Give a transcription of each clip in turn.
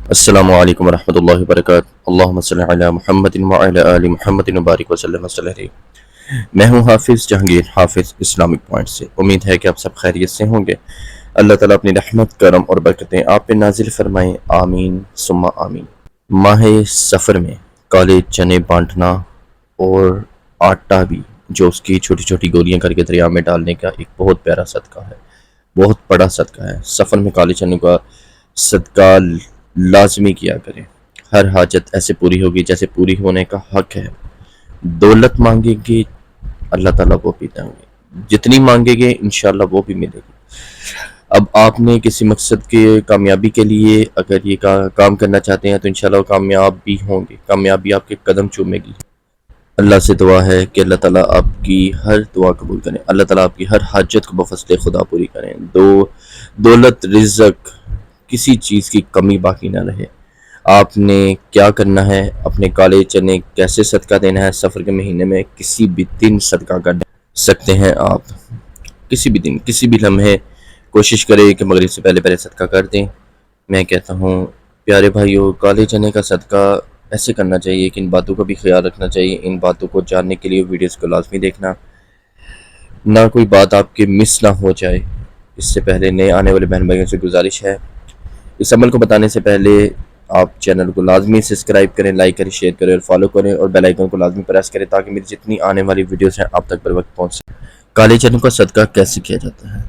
السلام علیکم ورحمۃ اللہ وبرکاتہ۔ اللہم صلی علی محمد وعلی آل محمد وبارک وسلم وسلم۔ میں ہوں حافظ جہانگیر، حافظ اسلامک پوائنٹ سے۔ امید ہے کہ آپ سب خیریت سے ہوں گے۔ اللہ تعالیٰ اپنی رحمت، کرم اور برکتیں آپ پہ نازل فرمائیں، آمین ثم آمین۔ ماہ سفر میں کالے چنے بانٹنا اور آٹا بھی، جو اس کی چھوٹی چھوٹی گولیاں کر کے دریا میں ڈالنے کا ایک بہت پیارا صدقہ ہے، بہت بڑا صدقہ ہے۔ سفر میں کالے چنے کا صدقہ لازمی کیا کریں۔ ہر حاجت ایسے پوری ہوگی جیسے پوری ہونے کا حق ہے۔ دولت مانگیں گے اللہ تعالیٰ وہ بھی دیں گے، جتنی مانگیں گے انشاءاللہ وہ بھی ملے گی۔ اب آپ نے کسی مقصد کے کامیابی کے لیے اگر یہ کام کرنا چاہتے ہیں تو انشاءاللہ کامیاب بھی ہوں گے، کامیابی آپ کے قدم چومے گی۔ اللہ سے دعا ہے کہ اللہ تعالیٰ آپ کی ہر دعا قبول کریں، اللہ تعالیٰ آپ کی ہر حاجت کو بفضل خدا پوری کریں۔ دولت، رزق، کسی چیز کی کمی باقی نہ رہے۔ آپ نے کیا کرنا ہے؟ اپنے کالے چنے کیسے صدقہ دینا ہے؟ سفر کے مہینے میں کسی بھی دن صدقہ کر سکتے ہیں آپ، کسی بھی دن، کسی بھی لمحے کوشش کریں کہ مغرب سے پہلے صدقہ کر دیں۔ میں کہتا ہوں پیارے بھائیوں، کالے چنے کا صدقہ ایسے کرنا چاہیے کہ ان باتوں کا بھی خیال رکھنا چاہیے۔ ان باتوں کو جاننے کے لیے ویڈیوز کو لازمی دیکھنا، نہ کوئی بات آپ کے مس نہ ہو جائے۔ اس سے پہلے نئے آنے والے بہن بھائیوں سے گزارش ہے، اس عمل کو بتانے سے پہلے آپ چینل کو لازمی سبسکرائب کریں، لائک کریں، شیئر کریں اور فالو کریں، اور بیل آئیکن کو لازمی پریس کریں تاکہ میری جتنی آنے والی ویڈیوز ہیں آپ تک بر وقت پہنچ سکیں۔ کالے چنوں کا صدقہ کیسے کیا جاتا ہے؟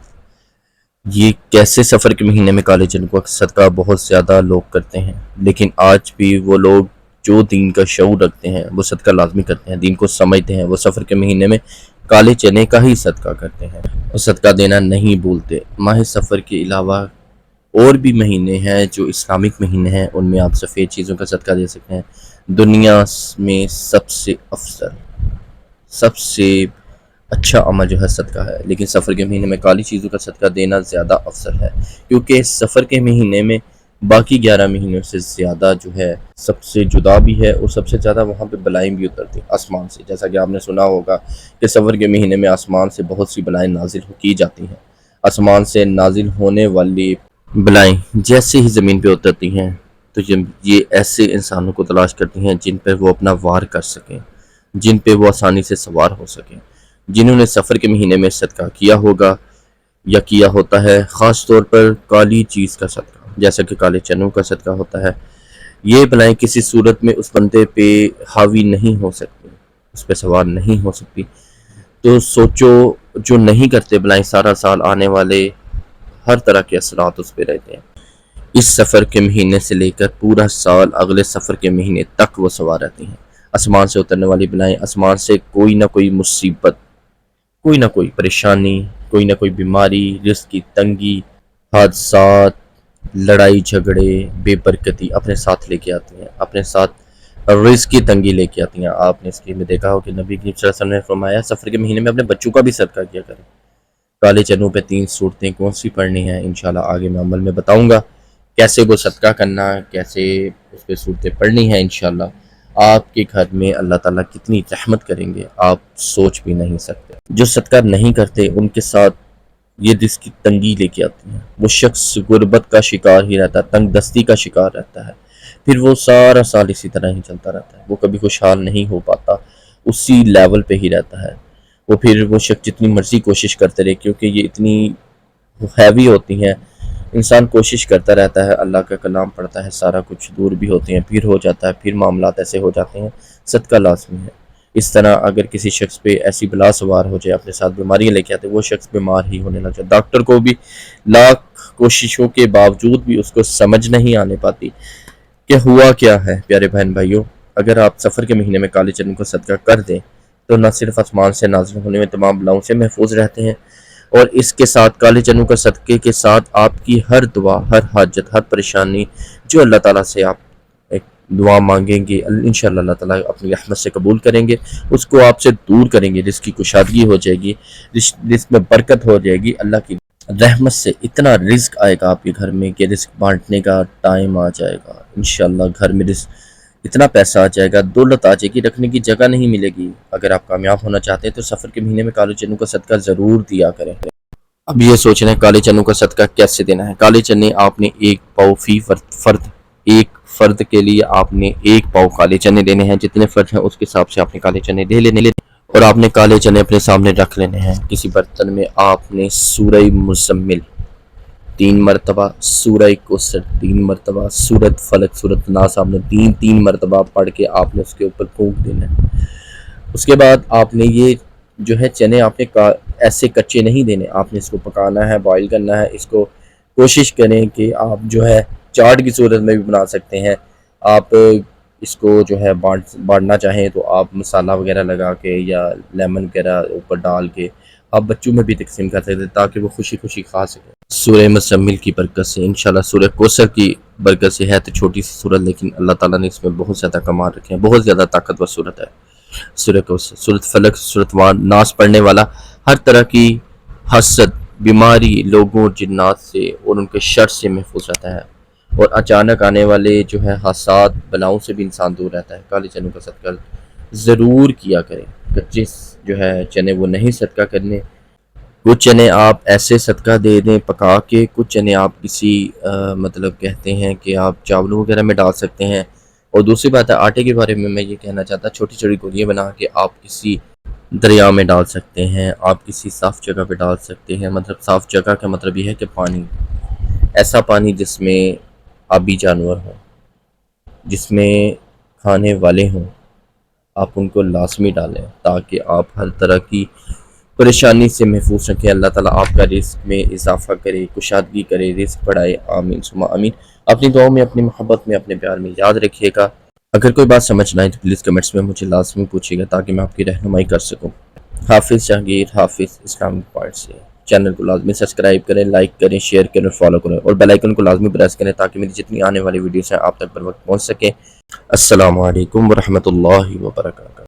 یہ کیسے سفر کے مہینے میں کالے چنوں کا صدقہ بہت زیادہ لوگ کرتے ہیں، لیکن آج بھی وہ لوگ جو دین کا شعور رکھتے ہیں وہ صدقہ لازمی کرتے ہیں، دین کو سمجھتے ہیں، وہ سفر کے مہینے میں کالے چنے کا ہی صدقہ کرتے ہیں اور صدقہ دینا نہیں بھولتے۔ ماہ سفر کے علاوہ اور بھی مہینے ہیں جو اسلامک مہینے ہیں، ان میں آپ سفید چیزوں کا صدقہ دے سکتے ہیں۔ دنیا میں سب سے افضل، سب سے اچھا عمل جو ہے صدقہ ہے، لیکن سفر کے مہینے میں کالی چیزوں کا صدقہ دینا زیادہ افضل ہے، کیونکہ سفر کے مہینے میں باقی 11 مہینوں سے زیادہ جو ہے سب سے جدا بھی ہے، اور سب سے زیادہ وہاں پہ بلائیں بھی اترتی ہیں آسمان سے۔ جیسا کہ آپ نے سنا ہوگا کہ سفر کے مہینے میں آسمان سے بہت سی بلائیں نازل کی جاتی ہیں۔ آسمان سے نازل ہونے والی بلائیں جیسے ہی زمین پہ اترتی ہیں تو یہ ایسے انسانوں کو تلاش کرتی ہیں جن پہ وہ اپنا وار کر سکیں، جن پہ وہ آسانی سے سوار ہو سکیں، جنہوں نے سفر کے مہینے میں صدقہ کیا ہوگا یا کیا ہوتا ہے، خاص طور پر کالی چیز کا صدقہ، جیسا کہ کالے چنوں کا صدقہ ہوتا ہے۔ یہ بلائیں کسی صورت میں اس بندے پہ حاوی نہیں ہو سکتی، اس پہ سوار نہیں ہو سکتی۔ تو سوچو، جو نہیں کرتے بلائیں سارا سال آنے والے ہر طرح کے اثرات اس پہ رہتے ہیں۔ اس سفر کے مہینے سے لے کر پورا سال اگلے سفر کے مہینے تک وہ سوار رہتی ہیں۔ آسمان سے اترنے والی بلائیں، آسمان سے کوئی نہ کوئی مصیبت، کوئی نہ کوئی پریشانی، کوئی نہ کوئی بیماری، رزق کی تنگی، حادثات، لڑائی جھگڑے، بے برکتی اپنے ساتھ لے کے آتی ہیں، اپنے ساتھ رزق کی تنگی لے کے آتی ہیں۔ آپ نے اس کے میں دیکھا ہو کہ نبی کریم صلی اللہ علیہ وسلم نے فرمایا سفر کے مہینے میں اپنے بچوں کا بھی صدقہ کیا کریں۔ کالے چنوں پہ 3 صورتیں کون سی پڑھنی ہیں انشاءاللہ آگے میں عمل میں بتاؤں گا، کیسے وہ صدقہ کرنا، کیسے اس پہ صورتیں پڑھنی ہیں۔ انشاءاللہ آپ کے گھر میں اللہ تعالیٰ کتنی رحمت کریں گے آپ سوچ بھی نہیں سکتے۔ جو صدقہ نہیں کرتے ان کے ساتھ یہ رزق کی تنگی لے کے آتی ہیں، وہ شخص غربت کا شکار ہی رہتا ہے، تنگ دستی کا شکار رہتا ہے، پھر وہ سارا سال اسی طرح ہی چلتا رہتا ہے، وہ کبھی خوشحال نہیں ہو پاتا، اسی لیول پہ ہی رہتا ہے۔ وہ شخص جتنی مرضی کوشش کرتے رہے، کیونکہ یہ اتنی ہیوی ہوتی ہیں، انسان کوشش کرتا رہتا ہے، اللہ کا کلام پڑھتا ہے، سارا کچھ دور بھی ہوتے ہیں، پھر ہو جاتا ہے، پھر معاملات ایسے ہو جاتے ہیں، صدقہ لازمی ہے۔ اس طرح اگر کسی شخص پہ ایسی بلا سوار ہو جائے، اپنے ساتھ بیماریاں لے کے آتے، وہ شخص بیمار ہی ہونے لگ جائے، ڈاکٹر کو بھی لاکھ کوششوں کے باوجود بھی اس کو سمجھ نہیں آنے پاتی کہ ہوا کیا ہے۔ پیارے بہن بھائیوں، اگر آپ سفر کے مہینے میں کالے چنوں کا صدقہ کر دیں تو نہ صرف آسمان سے نازل ہونے میں تمام بلاؤں سے محفوظ رہتے ہیں، اور اس کے ساتھ کالے چنوں کا صدقے کے ساتھ آپ کی ہر دعا، ہر حاجت، ہر پریشانی جو اللہ تعالیٰ سے آپ ایک دعا مانگیں گے، انشاءاللہ اللہ تعالیٰ اپنی رحمت سے قبول کریں گے، اس کو آپ سے دور کریں گے، رزق کی کشادگی ہو جائے گی، رزق میں برکت ہو جائے گی، اللہ کی رحمت سے اتنا رزق آئے گا آپ کے گھر میں کہ رزق بانٹنے کا ٹائم آ جائے گا۔ انشاءاللہ گھر میں رزق اتنا پیسہ آ جائے گا، دولت آ جائے گی، رکھنے کی جگہ نہیں ملے گی۔ اگر آپ کامیاب ہونا چاہتے ہیں تو سفر کے مہینے میں کالے چنوں کا صدقہ ضرور دیا کریں۔ اب یہ سوچ رہے ہیں کالے چنوں کا صدقہ کیسے دینا ہے۔ کالے چنے آپ نے 1 پاؤ فی فرد ایک فرد کے لیے آپ نے 1 پاؤ کالے چنے لینے ہیں، جتنے فرد ہیں اس کے حساب سے آپ نے کالے چنے لے لینے اور آپ نے کالے چنے اپنے سامنے رکھ لینے ہیں۔ کسی برتن میں آپ نے سورہ مزمل 3 مرتبہ، سورہ کوثر 3 مرتبہ، سورۃ فلق، سورۃ ناس آپ نے 3 مرتبہ پڑھ کے آپ نے اس کے اوپر پھونک دینا ہے۔ اس کے بعد آپ نے یہ جو ہے چنے آپ نے ایسے کچے نہیں دینے، آپ نے اس کو پکانا ہے، بوائل کرنا ہے۔ اس کو کوشش کریں کہ آپ جو ہے چاٹ کی صورت میں بھی بنا سکتے ہیں۔ آپ اس کو جو ہے بانٹنا چاہیں تو آپ مسالہ وغیرہ لگا کے یا لیمن وغیرہ اوپر ڈال کے آپ بچوں میں بھی تقسیم کر سکتے ہیں تاکہ وہ خوشی خوشی کھا سکیں۔ سورہ مزمل کی برکت سے، انشاءاللہ سورہ کوثر کی برکت سے، ہے تو چھوٹی سی صورت لیکن اللہ تعالیٰ نے اس میں بہت زیادہ کمال رکھے ہیں، بہت زیادہ طاقتور صورت ہے سورہ کوثر۔ سورۃ فلق، سورۃ ناس پڑھنے والا ہر طرح کی حسد، بیماری، لوگوں جنات سے اور ان کے شر سے محفوظ رہتا ہے، اور اچانک آنے والے جو ہے حساد بلاؤں سے بھی انسان دور رہتا ہے۔ کالے چنوں کا صدقہ ضرور کیا کریں، کچے جو ہے چنے وہ نہیں صدقہ کرنے۔ کچھ چنے آپ ایسے صدقہ دے دیں پکا کے، کچھ چنے آپ کسی مطلب کہتے ہیں کہ آپ چاولوں وغیرہ میں ڈال سکتے ہیں۔ اور دوسری بات ہے آٹے کے بارے میں یہ کہنا چاہتا، چھوٹی چھوٹی گولیاں بنا کے آپ کسی دریا میں ڈال سکتے ہیں، آپ کسی صاف جگہ پہ ڈال سکتے ہیں۔ مطلب صاف جگہ کا مطلب یہ ہے کہ پانی، ایسا پانی جس میں آبی جانور ہوں، جس میں کھانے والے ہوں، آپ ان کو لازمی ڈالیں تاکہ آپ ہر طرح کی پریشانی سے محفوظ رکھیں۔ اللہ تعالیٰ آپ کا رزق میں اضافہ کرے، کشادگی کرے، رزق بڑھائے، آمین ثم آمین۔ اپنی دعاؤں میں، اپنی محبت میں، اپنے پیار میں یاد رکھیے گا۔ اگر کوئی بات سمجھ نہ آئے تو پلیز کمنٹس میں مجھے لازمی پوچھیے گا تاکہ میں آپ کی رہنمائی کر سکوں۔ حافظ جہانگیر، حافظ اسلامک پوائنٹ سے۔ چینل کو لازمی سبسکرائب کریں، لائک کریں، شیئر کریں اور فالو کریں، اور بیل آئیکن کو لازمی پریس کریں تاکہ میری جتنی آنے والی ویڈیوز ہیں آپ تک بر وقت پہنچ سکیں۔ السلام علیکم ورحمۃ اللہ وبرکاتہ۔